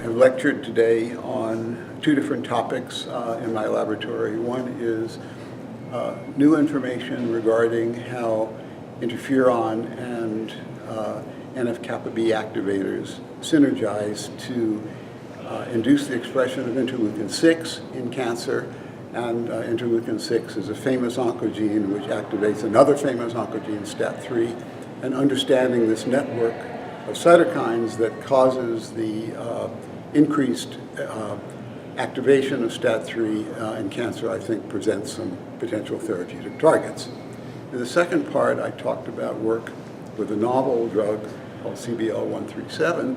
have lectured today on two different topics in my laboratory. One is new information regarding how interferon and NF-kappa B activators synergize to induce the expression of interleukin-6 in cancer. And interleukin-6 is a famous oncogene which activates another famous oncogene, STAT3, and understanding this network of cytokines that causes the increased activation of STAT3 in cancer, I think, presents some potential therapeutic targets. In the second part, I talked about work with a novel drug called CBL-137,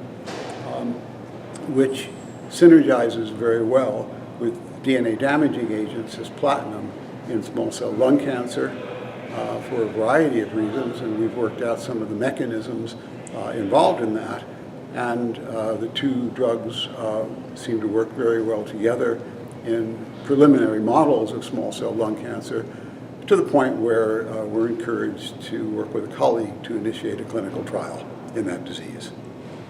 which synergizes very well with DNA-damaging agents as platinum in small cell lung cancer for a variety of reasons, and we've worked out some of the mechanisms involved in that. And the two drugs seem to work very well together in preliminary models of small cell lung cancer, to the point where we're encouraged to work with a colleague to initiate a clinical trial in that disease.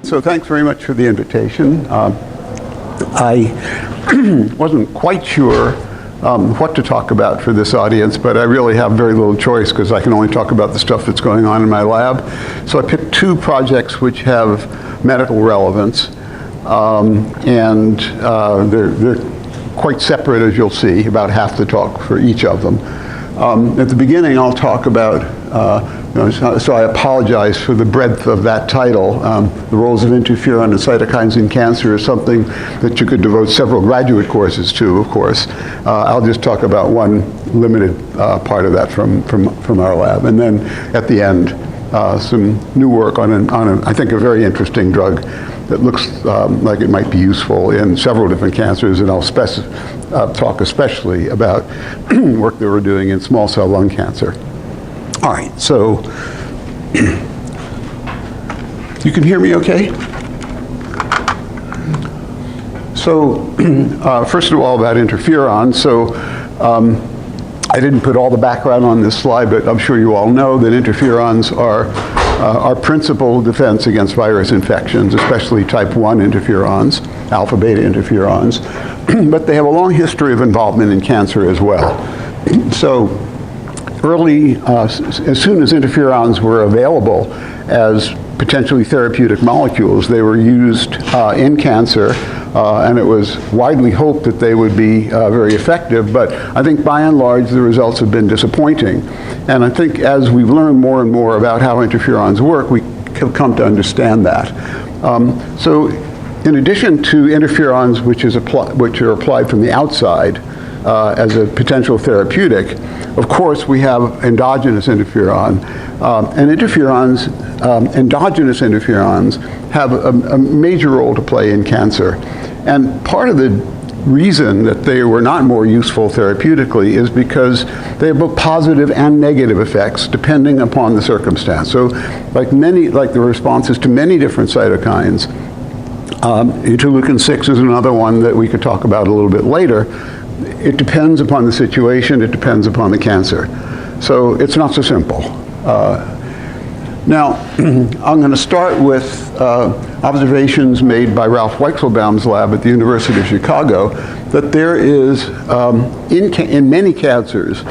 So thanks very much for the invitation. I wasn't quite sure what to talk about for this audience, but I really have very little choice because I can only talk about the stuff that's going on in my lab. So I picked two projects which have medical relevance, and they're quite separate, as you'll see, about half the talk for each of them. At the beginning, I'll talk about, so I apologize for the breadth of that title. The roles of interferon and cytokines in cancer is something that you could devote several graduate courses to, of course. I'll just talk about one limited part of that from our lab. And then at the end, some new work on I think, a very interesting drug that looks like it might be useful in several different cancers, and I'll talk especially about work that we're doing in small cell lung cancer. All right, so you can hear me okay? So first of all, about interferon. So I didn't put all the background on this slide, but I'm sure you all know that interferons are our principal defense against virus infections, especially type 1 interferons, alpha-beta interferons. But they have a long history of involvement in cancer as well. So early, as soon as interferons were available as potentially therapeutic molecules, they were used in cancer, and it was widely hoped that they would be very effective, but I think by and large the results have been disappointing. And I think as we've learned more and more about how interferons work, we have come to understand that. So in addition to interferons which are applied from the outside as a potential therapeutic, of course we have endogenous interferon. And endogenous interferons have a major role to play in cancer. And part of the reason that they were not more useful therapeutically is because they have both positive and negative effects depending upon the circumstance. So like the responses to many different cytokines, interleukin-6 is another one that we could talk about a little bit later. It depends upon the situation, it depends upon the cancer. So it's not so simple. Now, I'm going to start with observations made by Ralph Weichselbaum's lab at the University of Chicago, that there is, in many cancers,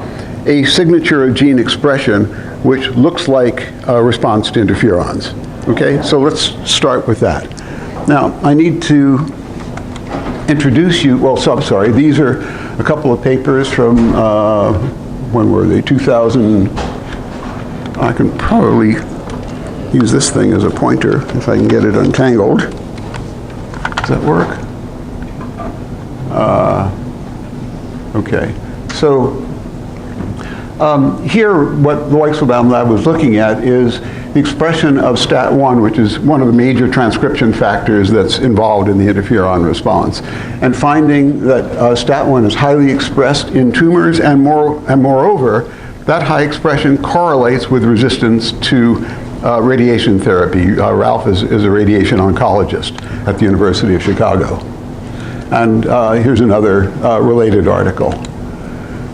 a signature of gene expression which looks like a response to interferons. Okay, so let's start with that. Now, I need to introduce you, sorry, these are a couple of papers from, when were they, 2000, I can probably use this thing as a pointer if I can get it untangled. Does that work? Okay, so here what the Weichselbaum lab was looking at is the expression of STAT1, which is one of the major transcription factors that's involved in the interferon response, and finding that STAT1 is highly expressed in tumors, and moreover, that high expression correlates with resistance to radiation therapy. Ralph is a radiation oncologist at the University of Chicago. And here's another related article.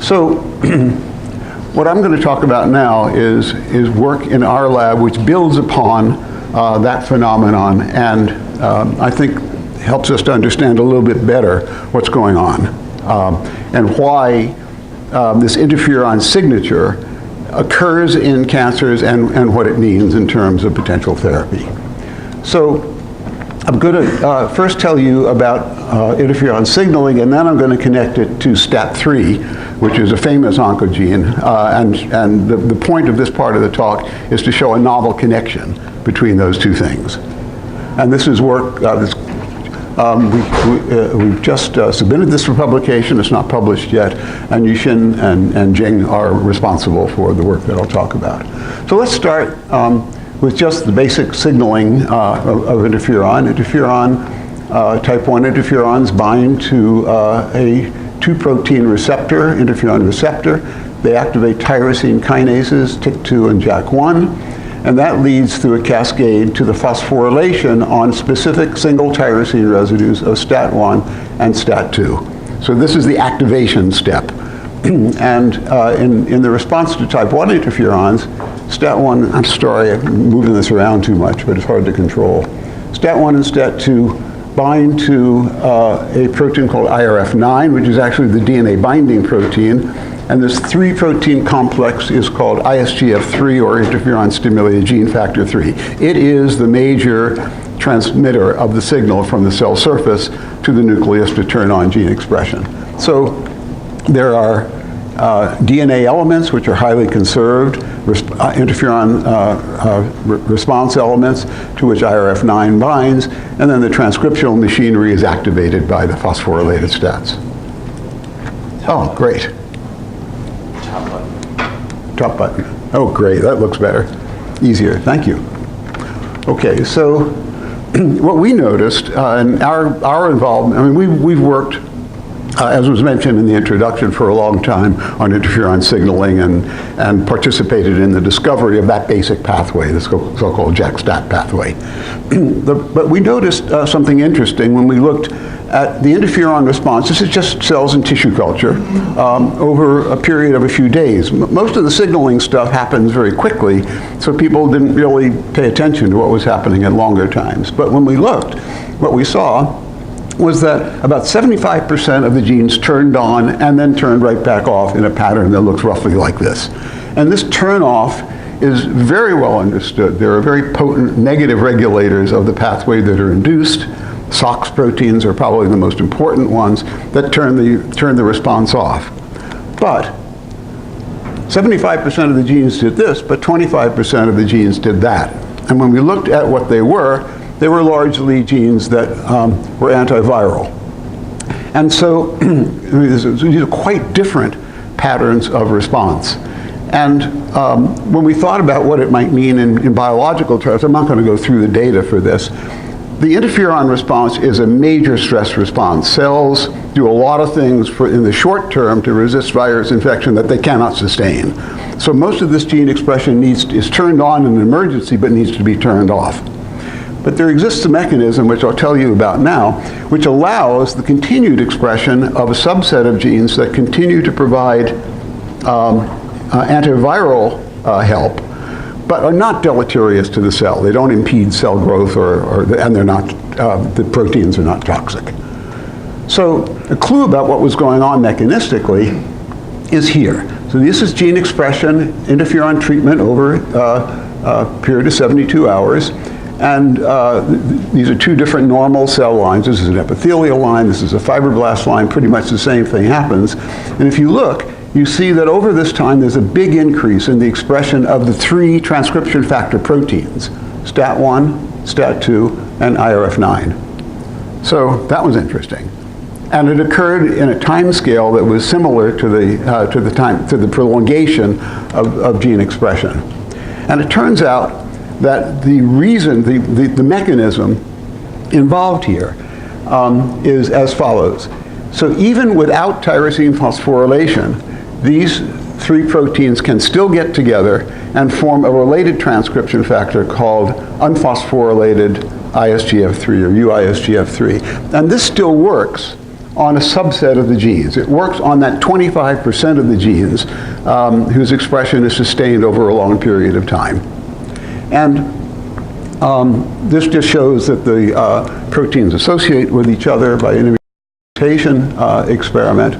So what I'm going to talk about now is work in our lab which builds upon that phenomenon, and I think helps us to understand a little bit better what's going on and why this interferon signature occurs in cancers and what it means in terms of potential therapy. So I'm going to first tell you about interferon signaling, and then I'm going to connect it to STAT3, which is a famous oncogene. And the point of this part of the talk is to show a novel connection between those two things. And this is work, we've just submitted this for publication. It's not published yet. And Yushin and Jing are responsible for the work that I'll talk about. So let's start with just the basic signaling of interferon. Type 1 interferons bind to a 2-protein receptor, interferon receptor. They activate tyrosine kinases, TYK2 and JAK1, and that leads through a cascade to the phosphorylation on specific single tyrosine residues of STAT1 and STAT2. So this is the activation step. And in the response to type 1 interferons, STAT1, I'm sorry, I'm moving this around too much, but it's hard to control. STAT1 and STAT2 bind to a protein called IRF9, which is actually the DNA binding protein. And this 3-protein complex is called ISGF3, or interferon stimulated gene factor 3. It is the major transmitter of the signal from the cell surface to the nucleus to turn on gene expression. So there are DNA elements which are highly conserved, interferon response elements to which IRF9 binds, and then the transcriptional machinery is activated by the phosphorylated stats. Oh, great. Top button. Oh, great, that looks better. Easier, thank you. Okay, so what we noticed in our involvement, I mean, we've worked, as was mentioned in the introduction, for a long time on interferon signaling and participated in the discovery of that basic pathway, the so-called JAK-STAT pathway. But we noticed something interesting when we looked at the interferon response. This is just cells in tissue culture over a period of a few days. Most of the signaling stuff happens very quickly, so people didn't really pay attention to what was happening at longer times. But when we looked, what we saw was that about 75% of the genes turned on and then turned right back off in a pattern that looks roughly like this. And this turn off is very well understood. There are very potent negative regulators of the pathway that are induced. SOX proteins are probably the most important ones that turn the response off. But 75% of the genes did this, but 25% of the genes did that. And when we looked at what they were largely genes that were antiviral. And so these are quite different patterns of response. And when we thought about what it might mean in biological terms, I'm not going to go through the data for this. The interferon response is a major stress response. Cells do a lot of things in the short term to resist virus infection that they cannot sustain. So most of this gene expression is turned on in an emergency, but needs to be turned off. But there exists a mechanism, which I'll tell you about now, which allows the continued expression of a subset of genes that continue to provide antiviral help, but are not deleterious to the cell. They don't impede cell growth, and they're not, the proteins are not toxic. So a clue about what was going on mechanistically is here. So this is gene expression, interferon treatment over a period of 72 hours. And these are two different normal cell lines. This is an epithelial line, this is a fibroblast line, pretty much the same thing happens. And if you look, you see that over this time there's a big increase in the expression of the 3 transcription factor proteins, STAT1, STAT2, and IRF9. So that was interesting. And it occurred in a time scale that was similar to the prolongation of gene expression. And it turns out that the reason, the mechanism involved here is as follows. So even without tyrosine phosphorylation, these 3 proteins can still get together and form a related transcription factor called unphosphorylated ISGF3 or UISGF3. And this still works on a subset of the genes. It works on that 25% of the genes whose expression is sustained over a long period of time. And This just shows that the proteins associate with each other by an mutation experiment.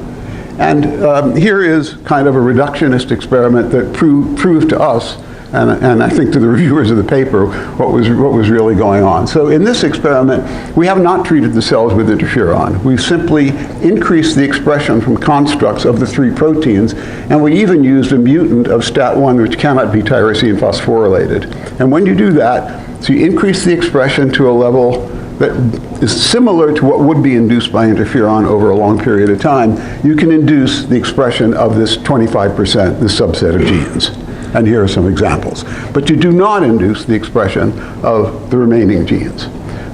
And here is kind of a reductionist experiment that proved to us, and I think to the reviewers of the paper, what was really going on. So in this experiment, we have not treated the cells with interferon. We've simply increased the expression from constructs of the 3 proteins, and we even used a mutant of STAT1, which cannot be tyrosine phosphorylated. And when you do that, so you increase the expression to a level that is similar to what would be induced by interferon over a long period of time, you can induce the expression of this 25%, this subset of genes. And here are some examples. But you do not induce the expression of the remaining genes.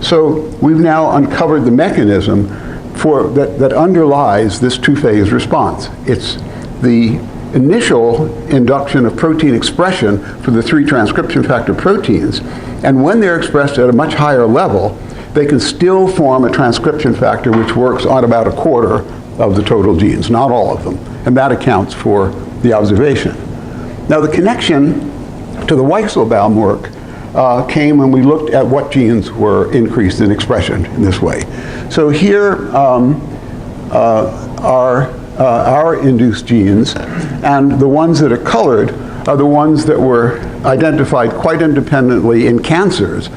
So we've now uncovered the mechanism that underlies this 2-phase response. It's the initial induction of protein expression for the 3 transcription factor proteins. And when they're expressed at a much higher level, they can still form a transcription factor which works on about a quarter of the total genes, not all of them. And that accounts for the observation. Now the connection to the xenograft work came when we looked at what genes were increased in expression in this way. So here are our induced genes, and the ones that are colored are the ones that were identified quite independently in cancers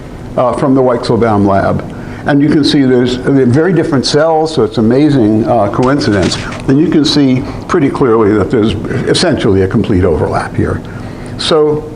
from the Weichselbaum lab. And you can see there's very different cells, so it's an amazing coincidence. And you can see pretty clearly that there's essentially a complete overlap here. So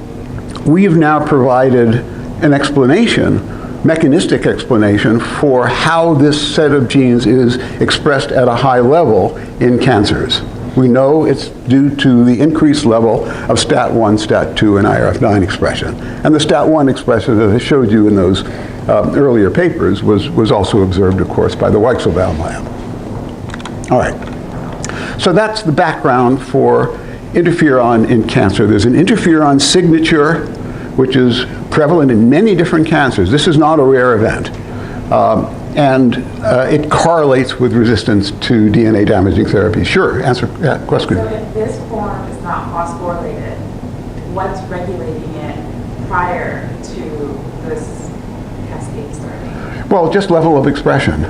we've now provided an explanation, mechanistic explanation, for how this set of genes is expressed at a high level in cancers. We know it's due to the increased level of STAT1, STAT2, and IRF9 expression. And the STAT1 expression that I showed you in those earlier papers was also observed, of course, by the Weichselbaum lab. All right. So that's the background for interferon in cancer. There's an interferon signature, which is prevalent in many different cancers. This is not a rare event. And it correlates with resistance to DNA damaging therapy. Sure, answer question. So if this form is not phosphorylated, what's regulating it prior to this cascade starting? Well, just level of expression.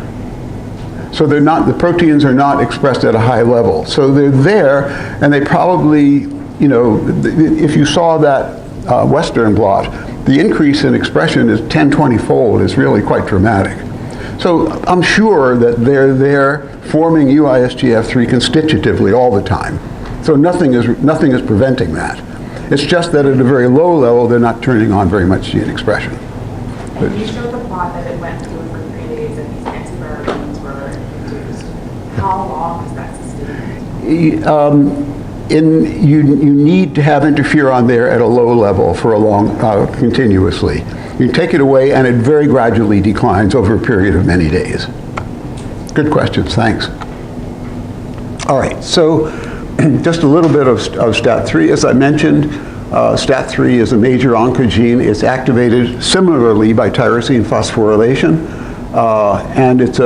So they're not, the proteins are not expressed at a high level. So they're there, and they probably, you know, if you saw that Western blot, the increase in expression is 10-20-fold. It's really quite dramatic. So I'm sure that they're there forming UISGF3 constitutively all the time. So nothing is preventing that. It's just that at a very low level, they're not turning on very much gene expression. And you showed the plot that it went through for 3 days and these antivirals were induced. How long is that sustained? You need to have interferon there at a low level for a long, continuously. You take it away and it very gradually declines over a period of many days. Good questions, thanks. All right, so just a little bit of STAT3. As I mentioned, STAT3 is a major oncogene. It's activated similarly by tyrosine phosphorylation, and it's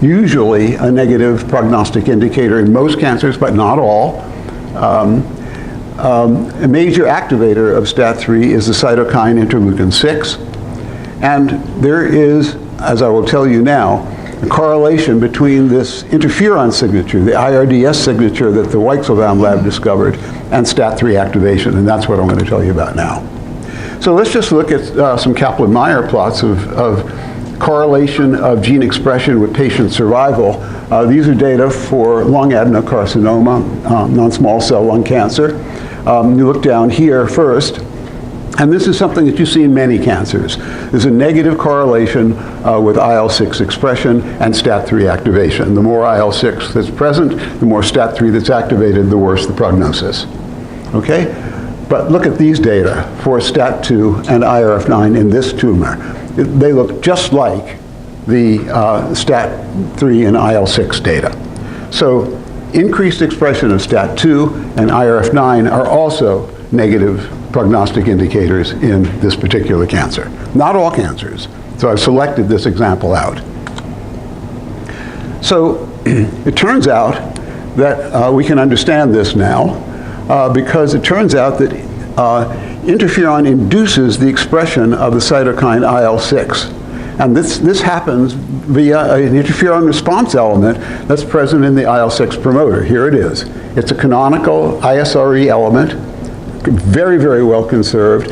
usually a negative prognostic indicator in most cancers, but not all. A major activator of STAT3 is the cytokine interleukin-6. And there is, as I will tell you now, a correlation between this interferon signature, the IRDS signature that the Weichselbaum lab discovered, and STAT3 activation, and that's what I'm going to tell you about now. So let's just look at some Kaplan-Meier plots of correlation of gene expression with patient survival. These are data for lung adenocarcinoma, non-small cell lung cancer. You look down here first, and this is something that you see in many cancers. There's a negative correlation with IL-6 expression and STAT3 activation. The more IL-6 that's present, the more STAT3 that's activated, the worse the prognosis. Okay? But look at these data for STAT2 and IRF9 in this tumor. They look just like the STAT3 and IL-6 data. So increased expression of STAT2 and IRF9 are also negative prognostic indicators in this particular cancer. Not all cancers. So I've selected this example out. So it turns out that we can understand this now because it turns out that interferon induces the expression of the cytokine IL-6. And this happens via an interferon response element that's present in the IL-6 promoter. Here it is. It's a canonical ISRE element, very, very well conserved.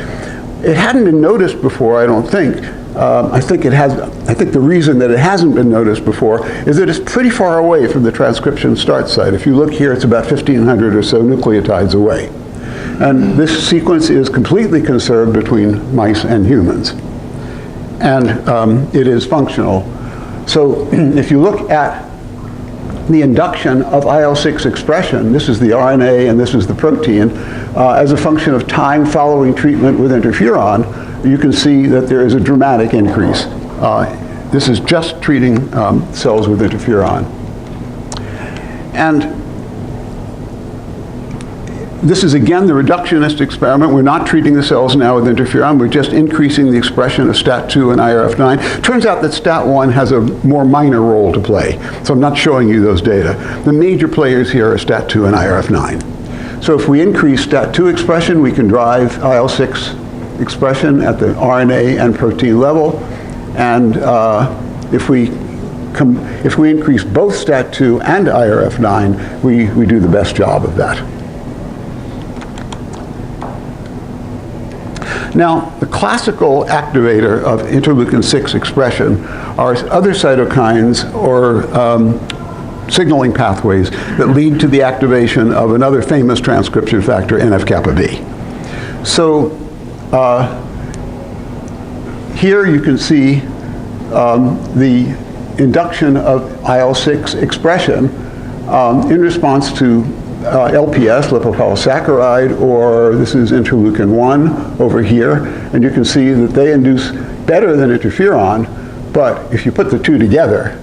It hadn't been noticed before, I don't think. I think the reason that it hasn't been noticed before is that it's pretty far away from the transcription start site. If you look here, it's about 1,500 or so nucleotides away. And this sequence is completely conserved between mice and humans. And it is functional. So if you look at the induction of IL-6 expression, this is the RNA and this is the protein, as a function of time following treatment with interferon, you can see that there is a dramatic increase. This is just treating cells with interferon. And this is again the reductionist experiment. We're not treating the cells now with interferon. We're just increasing the expression of STAT2 and IRF9. Turns out that STAT1 has a more minor role to play. So I'm not showing you those data. The major players here are STAT2 and IRF9. So if we increase STAT2 expression, we can drive IL-6 expression at the RNA and protein level. And if we increase both STAT2 and IRF9, we do the best job of that. Now, the classical activator of interleukin-6 expression are other cytokines or signaling pathways that lead to the activation of another famous transcription factor, NF-kappa B. So here you can see the induction of IL-6 expression in response to LPS, lipopolysaccharide, or this is interleukin-1 over here, and you can see that they induce better than interferon, but if you put the two together,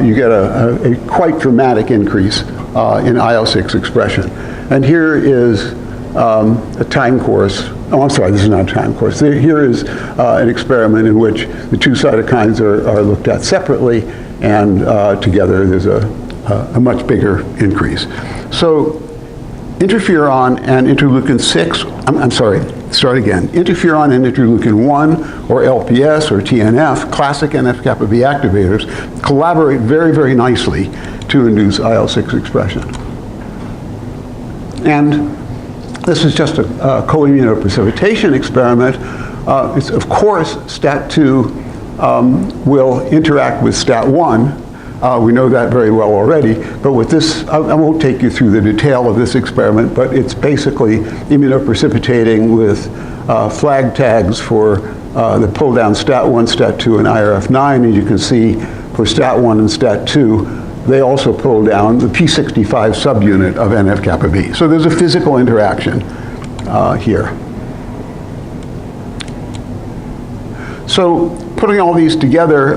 you get a quite dramatic increase in IL-6 expression. And here is a time course. Oh, I'm sorry, this is not a time course. Here is an experiment in which the two cytokines are looked at separately, and together there's a much bigger increase. So interferon and interleukin-6, I'm sorry, start again. Interferon and interleukin-1, or LPS, or TNF, classic NF-kappa B activators, collaborate very, very nicely to induce IL-6 expression. And this is just a co-immunoprecipitation experiment. Of course, STAT2 will interact with STAT1. We know that very well already, but with this, I won't take you through the detail of this experiment, but it's basically immunoprecipitating with flag tags for the pull down STAT1, STAT2, and IRF9, and you can see for STAT1 and STAT2, they also pull down the P65 subunit of NF-kappa B. So there's a physical interaction here. So putting all these together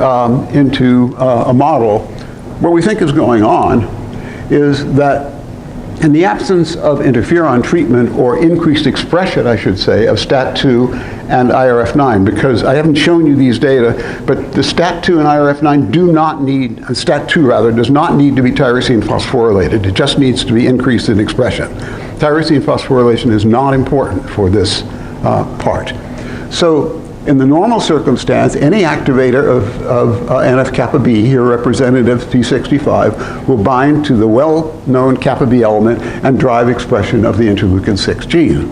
into a model, what we think is going on is that in the absence of interferon treatment, or increased expression, I should say, of STAT2 and IRF9, because I haven't shown you these data, but the STAT2 and IRF9 do not need, STAT2 rather, does not need to be tyrosine phosphorylated. It just needs to be increased in expression. Tyrosine phosphorylation is not important for this part. So in the normal circumstance, any activator of NF-kappa B, here represented as P65, will bind to the well-known kappa B element and drive expression of the interleukin-6 gene.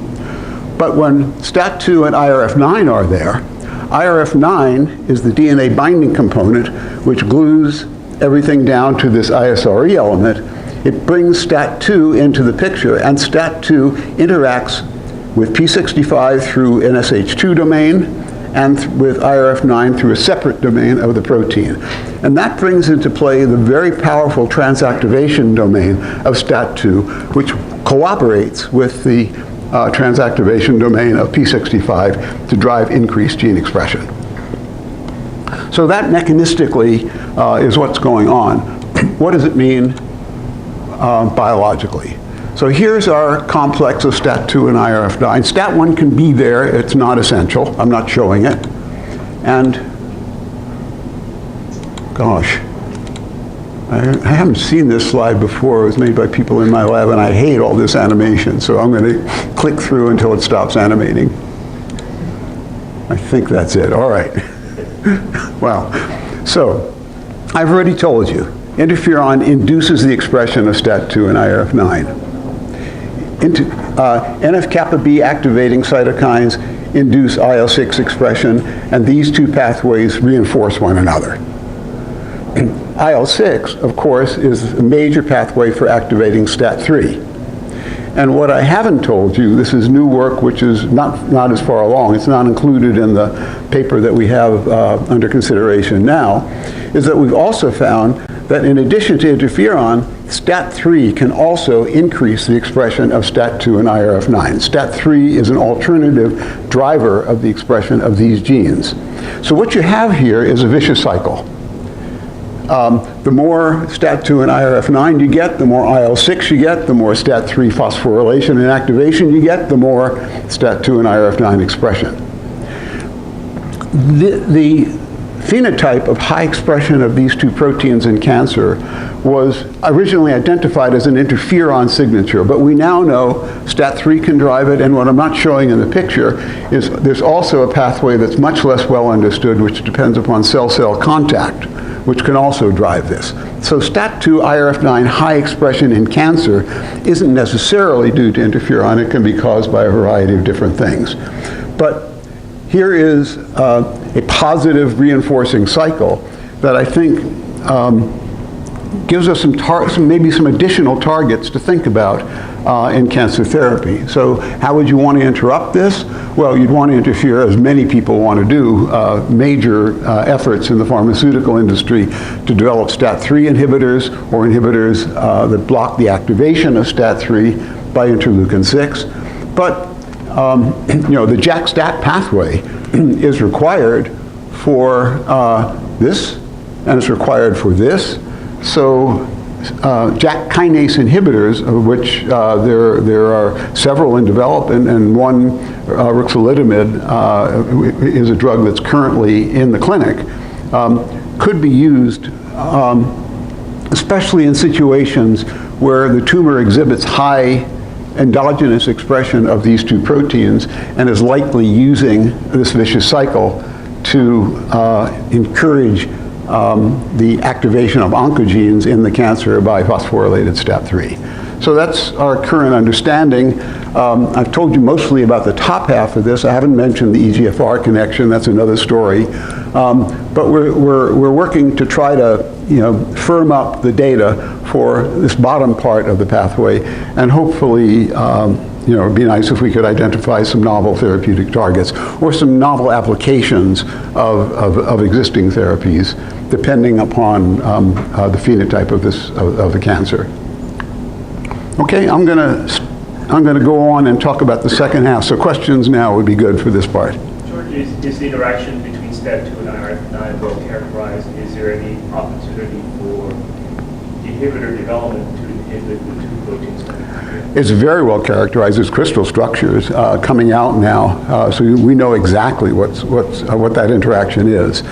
But when STAT2 and IRF9 are there, IRF9 is the DNA binding component which glues everything down to this ISRE element. It brings STAT2 into the picture, and STAT2 interacts with P65 through an SH2 domain, and with IRF9 through a separate domain of the protein. And that brings into play the very powerful transactivation domain of STAT2, which cooperates with the transactivation domain of P65 to drive increased gene expression. So that mechanistically is what's going on. What does it mean biologically? So here's our complex of STAT2 and IRF9. STAT1 can be there, it's not essential. I'm not showing it. And gosh, I haven't seen this slide before. It was made by people in my lab, and I hate all this animation, so I'm going to click through until it stops animating. I think that's it. All right. Wow. So, I've already told you, interferon induces the expression of STAT2 and IRF9. NF-kappa B activating cytokines induce IL-6 expression, and these two pathways reinforce one another. IL-6, of course, is a major pathway for activating STAT3. And what I haven't told you, this is new work which is not as far along, it's not included in the paper that we have under consideration now, is that we've also found that in addition to interferon, STAT3 can also increase the expression of STAT2 and IRF9. STAT3 is an alternative driver of the expression of these genes. So what you have here is a vicious cycle. The more STAT2 and IRF9 you get, the more IL-6 you get, the more STAT3 phosphorylation and activation you get, the more STAT2 and IRF9 expression. The phenotype of high expression of these two proteins in cancer was originally identified as an interferon signature, but we now know STAT3 can drive it, and what I'm not showing in the picture is there's also a pathway that's much less well understood, which depends upon cell-cell contact, which can also drive this. So STAT2, IRF9 high expression in cancer isn't necessarily due to interferon. It can be caused by a variety of different things. But here is a positive reinforcing cycle that I think gives us maybe some additional targets to think about in cancer therapy. So how would you want to interrupt this? Well, you'd want to interfere, as many people want to do, major efforts in the pharmaceutical industry to develop STAT3 inhibitors or inhibitors that block the activation of STAT3 by interleukin-6. But the JAK-STAT pathway is required for this, and it's required for this. So JAK kinase inhibitors, of which there are several in development, and one, ruxolitinib, is a drug that's currently in the clinic, could be used especially in situations where the tumor exhibits high endogenous expression of these two proteins and is likely using this vicious cycle to encourage the activation of oncogenes in the cancer by phosphorylated STAT3. So that's our current understanding. I've told you mostly about the top half of this. I haven't mentioned the EGFR connection. That's another story. But we're working to try to firm up the data for this bottom part of the pathway, and hopefully it'd be nice if we could identify some novel therapeutic targets or some novel applications of existing therapies, depending upon the phenotype of the cancer. Okay, I'm going to go on and talk about the second half. So questions now would be good for this part. Sure. Is the interaction between STAT2 and IRF9 well characterized? Is there any opportunity for inhibitor development to inhibit the two proteins? It's very well characterized as crystal structures coming out now, so we know exactly what that interaction is.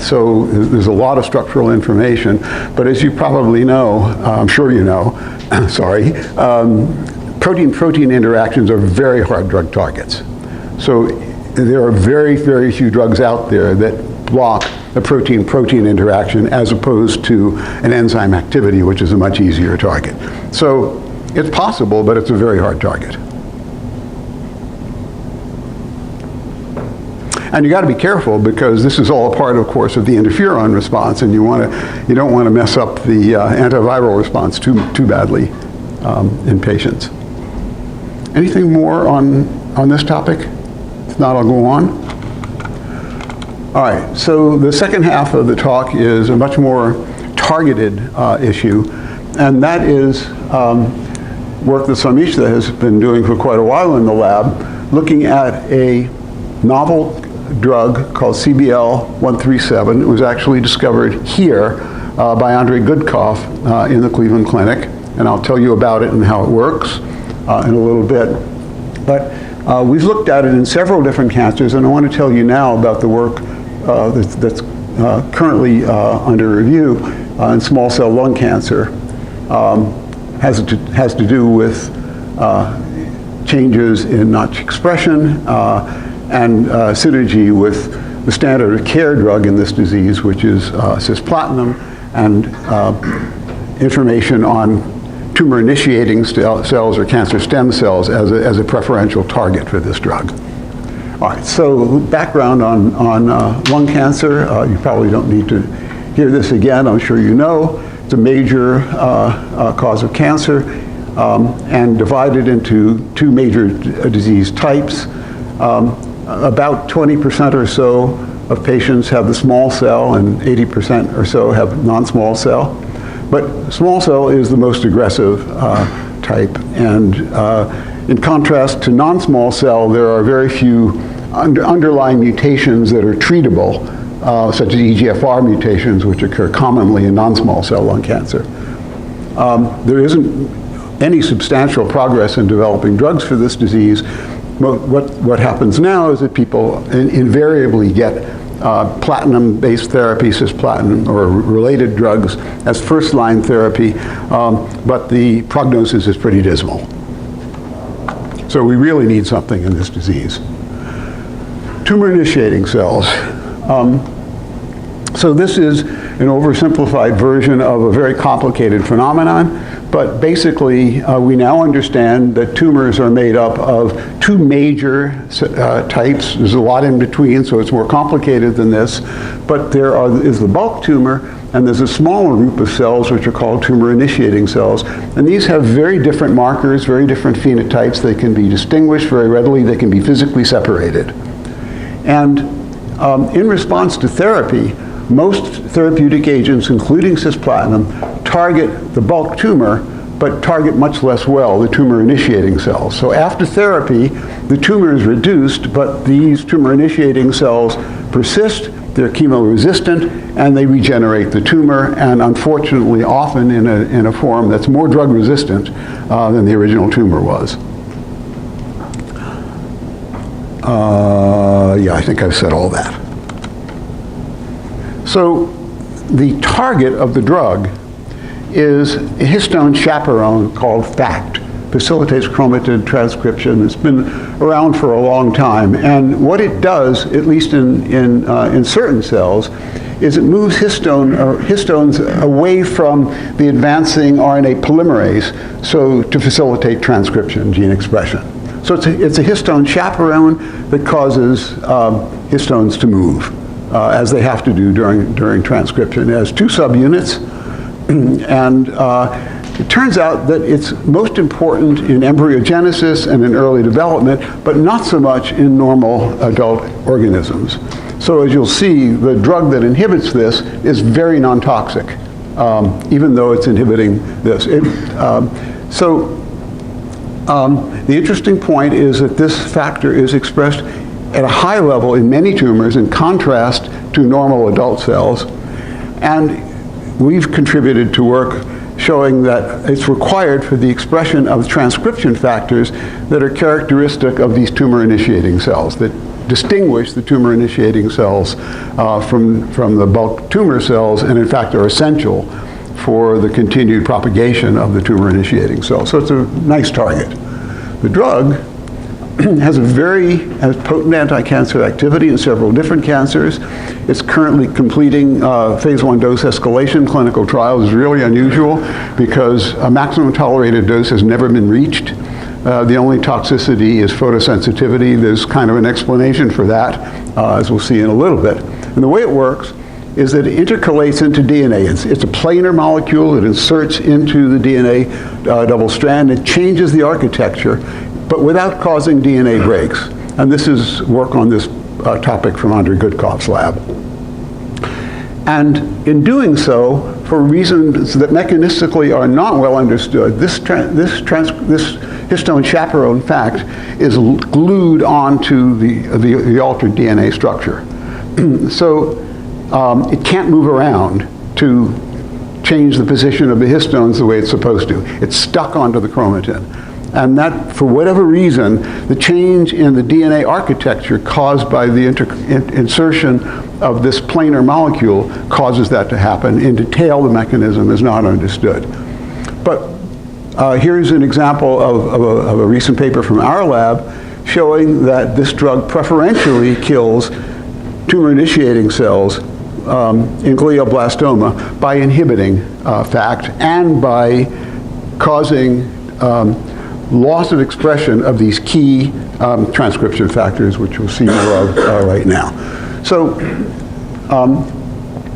So there's a lot of structural information, but as you probably know, I'm sure you know, sorry, protein-protein interactions are very hard drug targets. So there are very, very few drugs out there that block a protein-protein interaction as opposed to an enzyme activity, which is a much easier target. So it's possible, but it's a very hard target. And you got to be careful, because this is all a part, of course, of the interferon response, and you don't want to mess up the antiviral response too badly in patients. Anything more on this topic? If not, I'll go on. All right, so the second half of the talk is a much more targeted issue, and that is work that Samishta has been doing for quite a while in the lab, looking at a novel drug called CBL-137. It was actually discovered here by Andrei Gudkov in the Cleveland Clinic, and I'll tell you about it and how it works in a little bit. But we've looked at it in several different cancers, and I want to tell you now about the work that's currently under review in small cell lung cancer. Has to do with changes in Notch expression and synergy with the standard of care drug in this disease, which is cisplatin, and information on tumor-initiating cells or cancer stem cells as a preferential target for this drug. All right, so background on lung cancer. You probably don't need to hear this again. I'm sure you know. It's a major cause of cancer and divided into two major disease types. About 20% or so of patients have the small cell and 80% or so have non-small cell. But small cell is the most aggressive type, and in contrast to non-small cell, there are very few underlying mutations that are treatable, such as EGFR mutations, which occur commonly in non-small cell lung cancer. There isn't any substantial progress in developing drugs for this disease. What happens now is that people invariably get platinum-based therapy, cisplatin, or related drugs as first-line therapy, but the prognosis is pretty dismal. So we really need something in this disease. Tumor-initiating cells. So this is an oversimplified version of a very complicated phenomenon, but basically we now understand that tumors are made up of two major types. There's a lot in between, so it's more complicated than this, but there is the bulk tumor, and there's a smaller group of cells which are called tumor-initiating cells, and these have very different markers, very different phenotypes. They can be distinguished very readily. They can be physically separated. And in response to therapy, most therapeutic agents, including cisplatin, target the bulk tumor, but target much less well the tumor-initiating cells. So after therapy, the tumor is reduced, but these tumor-initiating cells persist, they're chemo-resistant, and they regenerate the tumor, and unfortunately often in a form that's more drug-resistant than the original tumor was. Yeah, I think I've said all that. So the target of the drug is a histone chaperone called FACT, facilitates chromatin transcription. It's been around for a long time, and what it does, at least in certain cells, is it moves histones away from the advancing RNA polymerase, so to facilitate transcription, gene expression. So it's a histone chaperone that causes histones to move, as they have to do during transcription. It has two subunits, and it turns out that it's most important in embryogenesis and in early development, but not so much in normal adult organisms. So as you'll see, the drug that inhibits this is very non-toxic, even though it's inhibiting this. The interesting point is that this factor is expressed at a high level in many tumors in contrast to normal adult cells. And we've contributed to work showing that it's required for the expression of transcription factors that are characteristic of these tumor-initiating cells, that distinguish the tumor-initiating cells from the bulk tumor cells, and in fact are essential for the continued propagation of the tumor-initiating cells. So it's a nice target. The drug has potent anti-cancer activity in several different cancers. It's currently completing phase 1 dose escalation clinical trials. Is really unusual because a maximum tolerated dose has never been reached. The only toxicity is photosensitivity. There's kind of an explanation for that, as we'll see in a little bit. And the way it works is that it intercalates into DNA. It's a planar molecule. It inserts into the DNA double strand. It changes the architecture, but without causing DNA breaks. And this is work on this topic from Andrei Gutkov's lab. And in doing so, for reasons that mechanistically are not well understood, this histone chaperone fact is glued onto the altered DNA structure. So it can't move around to change the position of the histones the way it's supposed to. It's stuck onto the chromatin. And that, for whatever reason, the change in the DNA architecture caused by the insertion of this planar molecule causes that to happen. In detail, the mechanism is not understood. But here's an example of a recent paper from our lab showing that this drug preferentially kills tumor-initiating cells in glioblastoma by inhibiting FACT and by causing loss of expression of these key transcription factors, which we'll see more of right now. So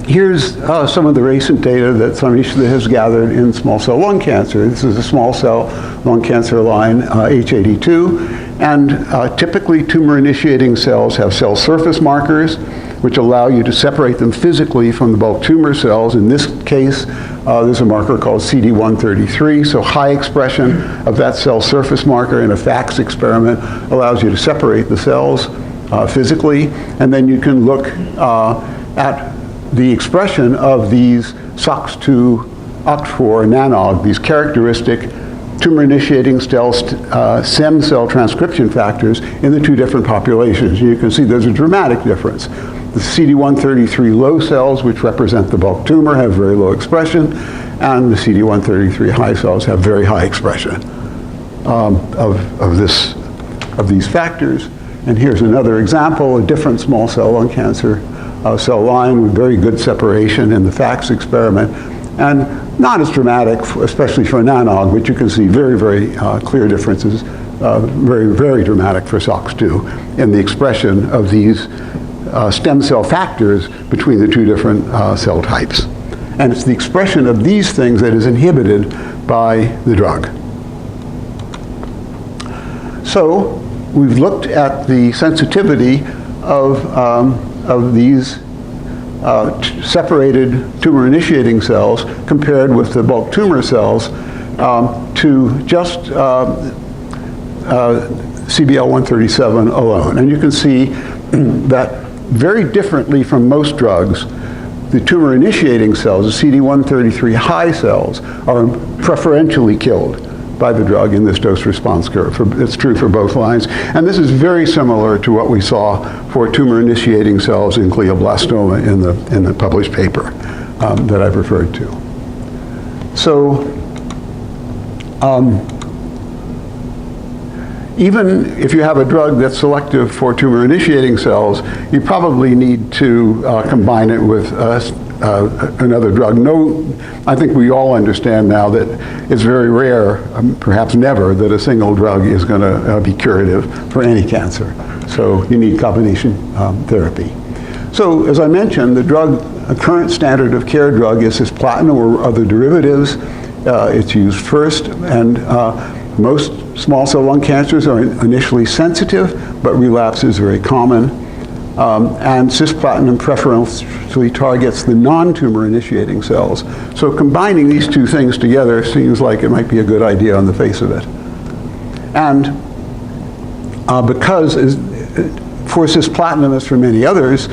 here's some of the recent data that Samishna has gathered in small cell lung cancer. This is a small cell lung cancer line, H82. And typically tumor-initiating cells have cell surface markers, which allow you to separate them physically from the bulk tumor cells. In this case, there's a marker called CD133, so high expression of that cell surface marker in a FACS experiment allows you to separate the cells physically, and then you can look at the expression of these SOX2 OCT4 nanog, these characteristic tumor-initiating stem cell transcription factors in the two different populations. You can see there's a dramatic difference. The CD133 low cells, which represent the bulk tumor, have very low expression, and the CD133 high cells have very high expression of these factors. And here's another example, a different small cell lung cancer cell line with very good separation in the FACS experiment, and not as dramatic, especially for nanog, but you can see very, very clear differences, very, very dramatic for SOX2 in the expression of these stem cell factors between the two different cell types. And it's the expression of these things that is inhibited by the drug. So we've looked at the sensitivity of these separated tumor-initiating cells compared with the bulk tumor cells to just CBL137 alone. And you can see that very differently from most drugs, the tumor-initiating cells, the CD133 high cells, are preferentially killed by the drug in this dose-response curve. It's true for both lines. And this is very similar to what we saw for tumor-initiating cells in glioblastoma in the published paper that I've referred to. So even if you have a drug that's selective for tumor-initiating cells, you probably need to combine it with another drug. I think we all understand now that it's very rare, perhaps never, that a single drug is going to be curative for any cancer. So you need combination therapy. So as I mentioned, the current standard of care drug is cisplatin or other derivatives. It's used first, and most small cell lung cancers are initially sensitive, but relapse is very common. And cisplatin preferentially targets the non-tumor initiating cells. So combining these two things together seems like it might be a good idea on the face of it. And because for cisplatin, as for many others,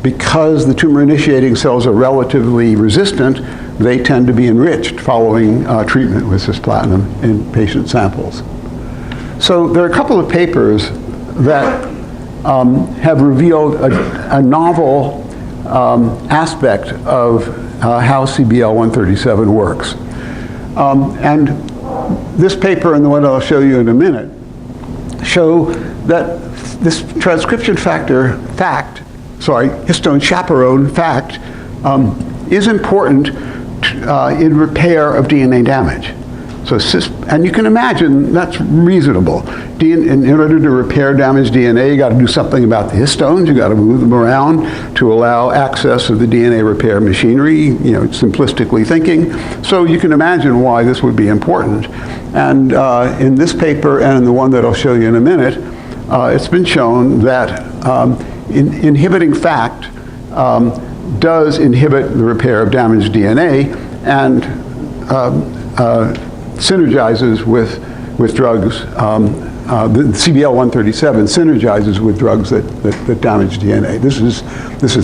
because the tumor initiating cells are relatively resistant, they tend to be enriched following treatment with cisplatin in patient samples. So there are a couple of papers that have revealed a novel aspect of how CBL137 works. And this paper and the one I'll show you in a minute show that this transcription factor histone chaperone fact is important in repair of DNA damage. So, and you can imagine that's reasonable. In order to repair damaged DNA, you got to do something about the histones. You got to move them around to allow access of the DNA repair machinery, simplistically thinking. So you can imagine why this would be important. And in this paper and in the one that I'll show you in a minute, it's been shown that inhibiting FACT does inhibit the repair of damaged DNA and synergizes with drugs. The CBL137 synergizes with drugs that damage DNA. This is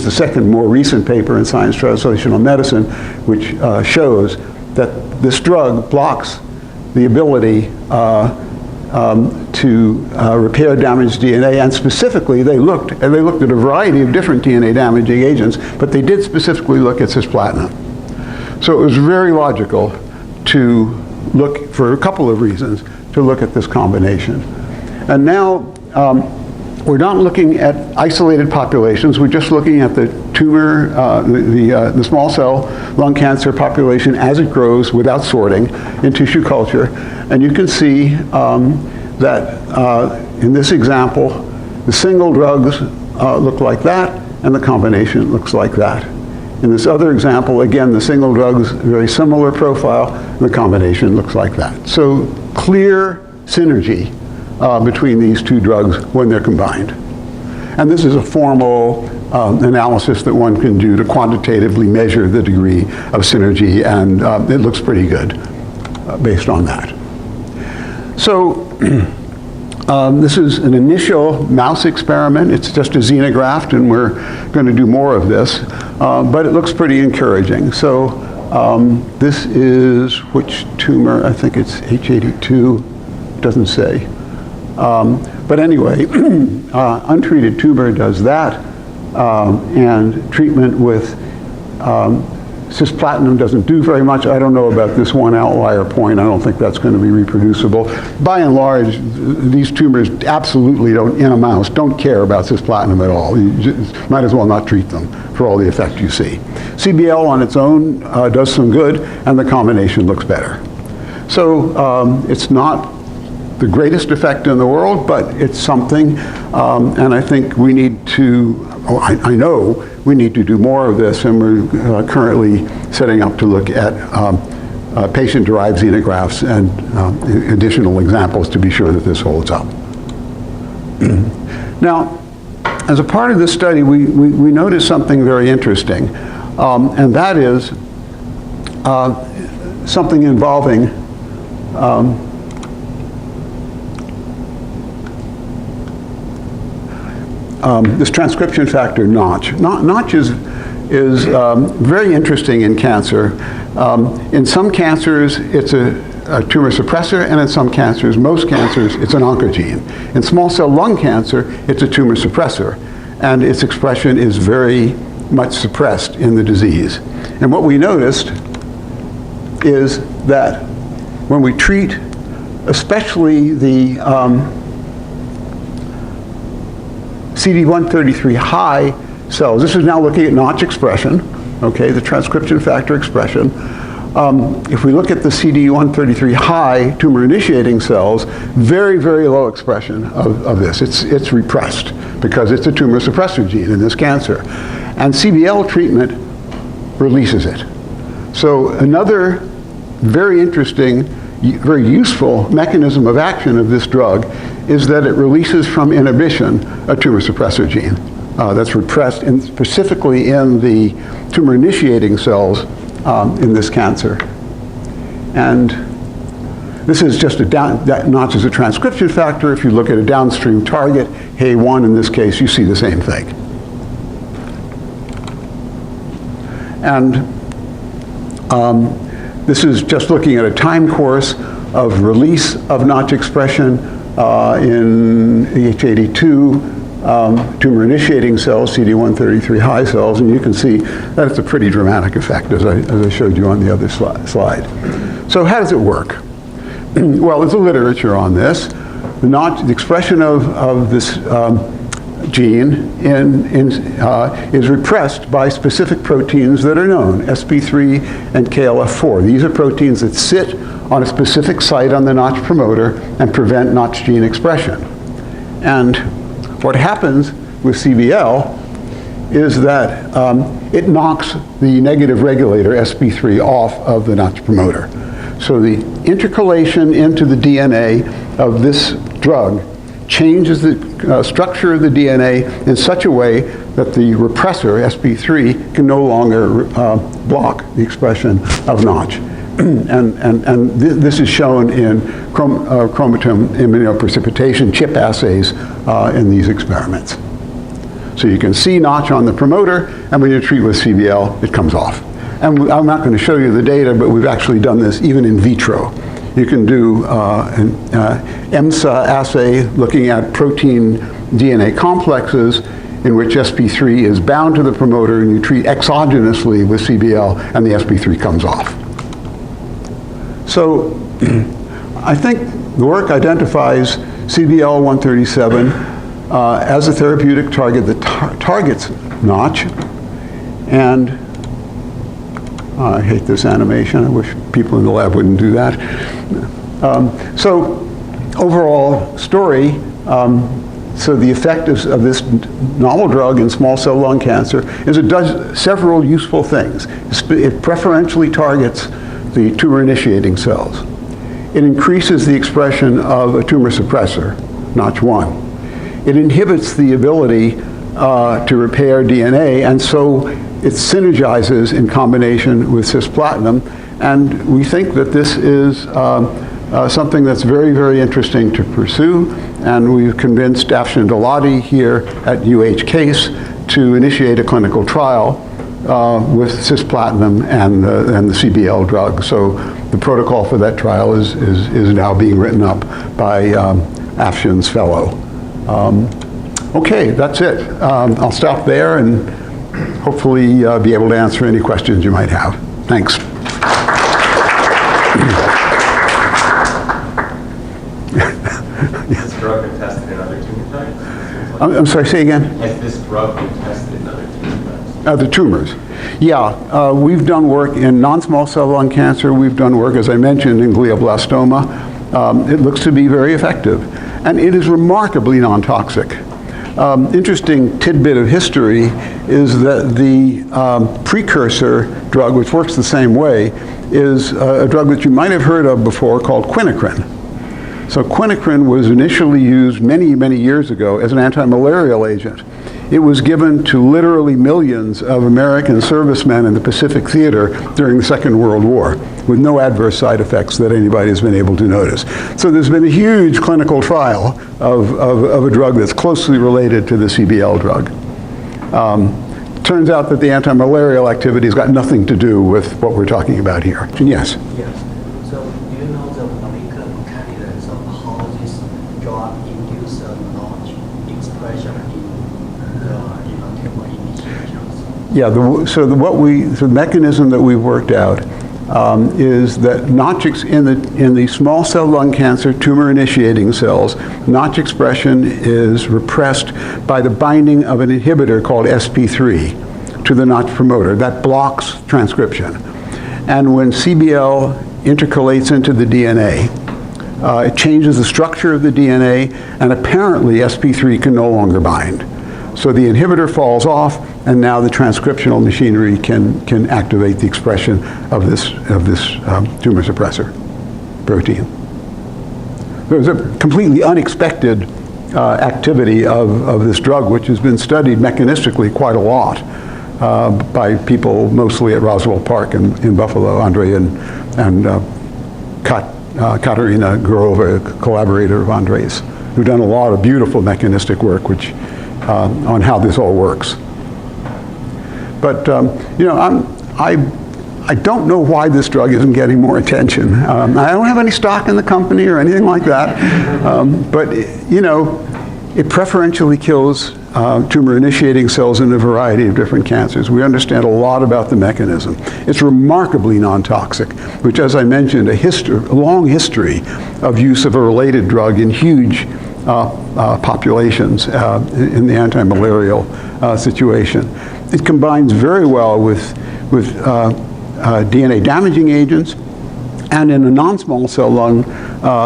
the second more recent paper in Science Translational Medicine, which shows that this drug blocks the ability to repair damaged DNA, and specifically they looked at a variety of different DNA damaging agents, but they did specifically look at cisplatin. So it was very logical to look, for a couple of reasons, to look at this combination. And now we're not looking at isolated populations. We're just looking at the tumor, the small cell lung cancer population as it grows without sorting in tissue culture. And you can see that in this example, the single drugs look like that, and the combination looks like that. In this other example, again, the single drugs, very similar profile, and the combination looks like that. So clear synergy between these two drugs when they're combined. And this is a formal analysis that one can do to quantitatively measure the degree of synergy, and it looks pretty good based on that. So this is an initial mouse experiment. It's just a xenograft, and we're going to do more of this, but it looks pretty encouraging. So this is which tumor? I think it's H82, doesn't say. But anyway, untreated tumor does that, and treatment with cisplatin doesn't do very much. I don't know about this one outlier point. I don't think that's going to be reproducible. By and large, these tumors absolutely don't, in a mouse, don't care about cisplatin at all. You just might as well not treat them for all the effect you see. CBL on its own does some good, and the combination looks better. So it's not the greatest effect in the world, but it's something, and I think we need to, I know we need to do more of this, and we're currently setting up to look at patient-derived xenografts and additional examples to be sure that this holds up. Now, as a part of this study, we noticed something very interesting, and that is something involving this transcription factor Notch. Notch is very interesting in cancer. In some cancers, it's a tumor suppressor, and in some cancers, most cancers, it's an oncogene. In small cell lung cancer, it's a tumor suppressor, and its expression is very much suppressed in the disease. And what we noticed is that when we treat, especially the CD133 high cells. This is now looking at Notch expression, okay, the transcription factor expression. If we look at the CD133 high tumor initiating cells, very, very low expression of this. It's repressed because it's a tumor suppressor gene in this cancer. And CBL treatment releases it. So another very interesting, very useful mechanism of action of this drug is that it releases from inhibition a tumor suppressor gene that's repressed specifically in the tumor initiating cells in this cancer. And this is just that Notch is a transcription factor. If you look at a downstream target, HA1 in this case, you see the same thing. And this is just looking at a time course of release of Notch expression in the H82 tumor-initiating cells, CD133 high cells, and you can see that it's a pretty dramatic effect, as I showed you on the other slide. So how does it work? Well, there's a literature on this. The expression of this gene is repressed by specific proteins that are known, SP3 and KLF4. These are proteins that sit on a specific site on the Notch promoter and prevent Notch gene expression. And what happens with CBL is that it knocks the negative regulator SP3 off of the Notch promoter. So the intercalation into the DNA of this drug changes the structure of the DNA in such a way that the repressor, SP3, can no longer block the expression of Notch. And this is shown in chromatin immunoprecipitation chip assays in these experiments. So you can see Notch on the promoter, and when you treat with CBL, it comes off. And I'm not going to show you the data, but we've actually done this even in vitro. You can do an EMSA assay looking at protein DNA complexes in which SP3 is bound to the promoter, and you treat exogenously with CBL, and the SP3 comes off. So I think the work identifies CBL-137 as a therapeutic target that targets Notch. And I hate this animation. I wish people in the lab wouldn't do that. So overall story, so the effect of this novel drug in small cell lung cancer is it does several useful things. It preferentially targets the tumor initiating cells. It increases the expression of a tumor suppressor, Notch1. It inhibits the ability to repair DNA, and so it synergizes in combination with cisplatin. And we think that this is something that's very, very interesting to pursue. And we've convinced Afshin Dalati here at UH Case to initiate a clinical trial with cisplatin and the CBL drug. So the protocol for that trial is now being written up by Afshin's fellow. Okay, that's it. I'll stop there and hopefully be able to answer any questions you might have. Thanks. Has this drug been tested in other tumor types? I'm sorry, say again? Has this drug been tested in other tumor types? The tumors. Yeah, we've done work in non-small cell lung cancer. We've done work, as I mentioned, in glioblastoma. It looks to be very effective. And it is remarkably non-toxic. Interesting tidbit of history is that the precursor drug, which works the same way, is a drug that you might have heard of before called quinacrine. So quinacrine was initially used many, many years ago as an anti-malarial agent. It was given to literally millions of American servicemen in the Pacific Theater during the Second World War with no adverse side effects that anybody has been able to notice. So there's been a huge clinical trial of a drug that's closely related to the CBL drug. Turns out that the anti-malarial activity has got nothing to do with what we're talking about here. Yes? Yes. So do you know the molecular mechanisms of how this drug induces Notch expression in the tumor initiations? Yeah, the mechanism that we've worked out is that Notch in the small cell lung cancer tumor initiating cells, Notch expression is repressed by the binding of an inhibitor called SP3 to the Notch promoter that blocks transcription. And when CBL intercalates into the DNA, it changes the structure of the DNA, and apparently SP3 can no longer bind. So the inhibitor falls off, and now the transcriptional machinery can activate the expression of this tumor suppressor protein. There was a completely unexpected activity of this drug, which has been studied mechanistically quite a lot by people mostly at Roswell Park in Buffalo, Andre and Katerina Gurova, a collaborator of Andre's, who've done a lot of beautiful mechanistic work on how this all works. But I don't know why this drug isn't getting more attention. I don't have any stock in the company or anything like that, but it preferentially kills tumor-initiating cells in a variety of different cancers. We understand a lot about the mechanism. It's remarkably non-toxic, which, as I mentioned, a long history of use of a related drug in huge populations in the anti-malarial situation. It combines very well with DNA damaging agents, and in a non-small cell lung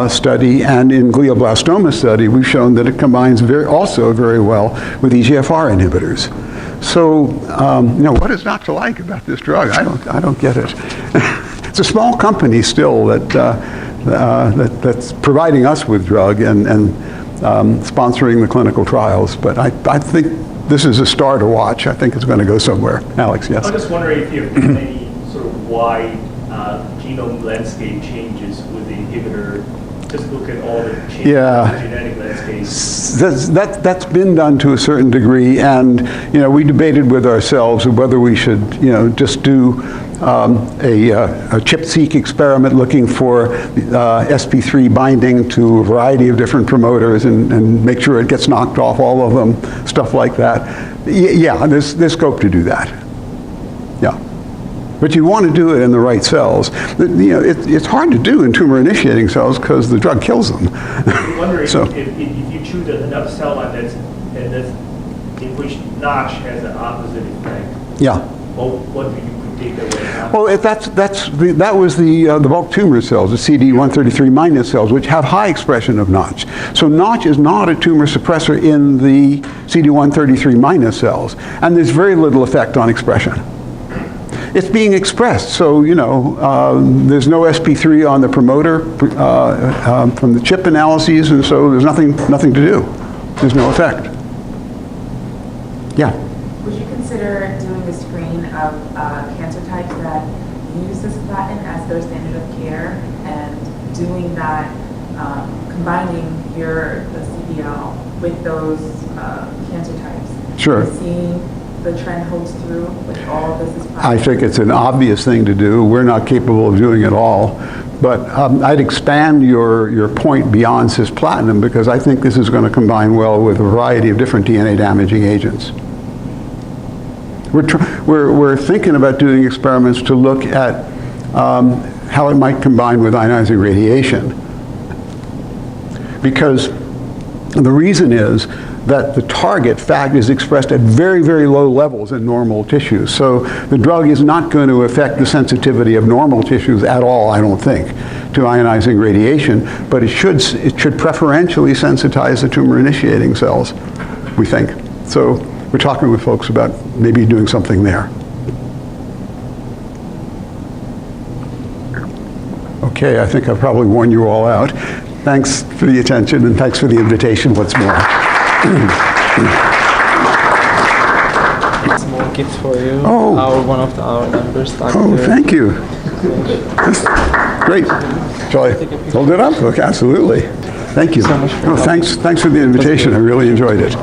study and in glioblastoma study, we've shown that it combines also very well with EGFR inhibitors. So, what is not to like about this drug? I don't get it. It's a small company still that's providing us with drug and sponsoring the clinical trials, but I think this is a star to watch. I think it's going to go somewhere. Alex, yes? I'm just wondering if you have any sort of wide genome landscape changes with the inhibitor. Just look at all the changes in the genetic landscape. That's been done to a certain degree, and we debated with ourselves whether we should just do a chip-seq experiment looking for SP3 binding to a variety of different promoters and make sure it gets knocked off all of them, stuff like that. Yeah, there's scope to do that. Yeah. But you want to do it in the right cells. It's hard to do in tumor-initiating cells because the drug kills them. I'm wondering So- if you choose another cell line in which Notch has an opposite effect, Yeah. what do you predict that will happen? Well, that was the bulk tumor cells, the CD133 minus cells, which have high expression of Notch. So Notch is not a tumor suppressor in the CD133 minus cells, and there's very little effect on expression. It's being expressed, so there's no SP3 on the promoter from the chip analyses, and so there's nothing to do. There's no effect. Yeah. Would you consider doing a screen of cancer types that use cisplatin as their standard of care and doing that, combining the CBL with those cancer types? Sure. And seeing the trend holds through with all of this cisplatin? I think it's an obvious thing to do. We're not capable of doing it all. But I'd expand your point beyond cisplatin because I think this is going to combine well with a variety of different DNA damaging agents. We're thinking about doing experiments to look at how it might combine with ionizing radiation. Because the reason is that the target fact is expressed at very, very low levels in normal tissues. So the drug is not going to affect the sensitivity of normal tissues at all, I don't think, to ionizing radiation, but it should preferentially sensitize the tumor-initiating cells, we think. So we're talking with folks about maybe doing something there. Okay, I think I've probably worn you all out. Thanks for the attention and thanks for the invitation once more. Small gift for you. Oh. One of our members. Oh, thank you. That's great. Shall I hold it up? Okay, absolutely. Thank you. So much for Thanks for the invitation. I really enjoyed it.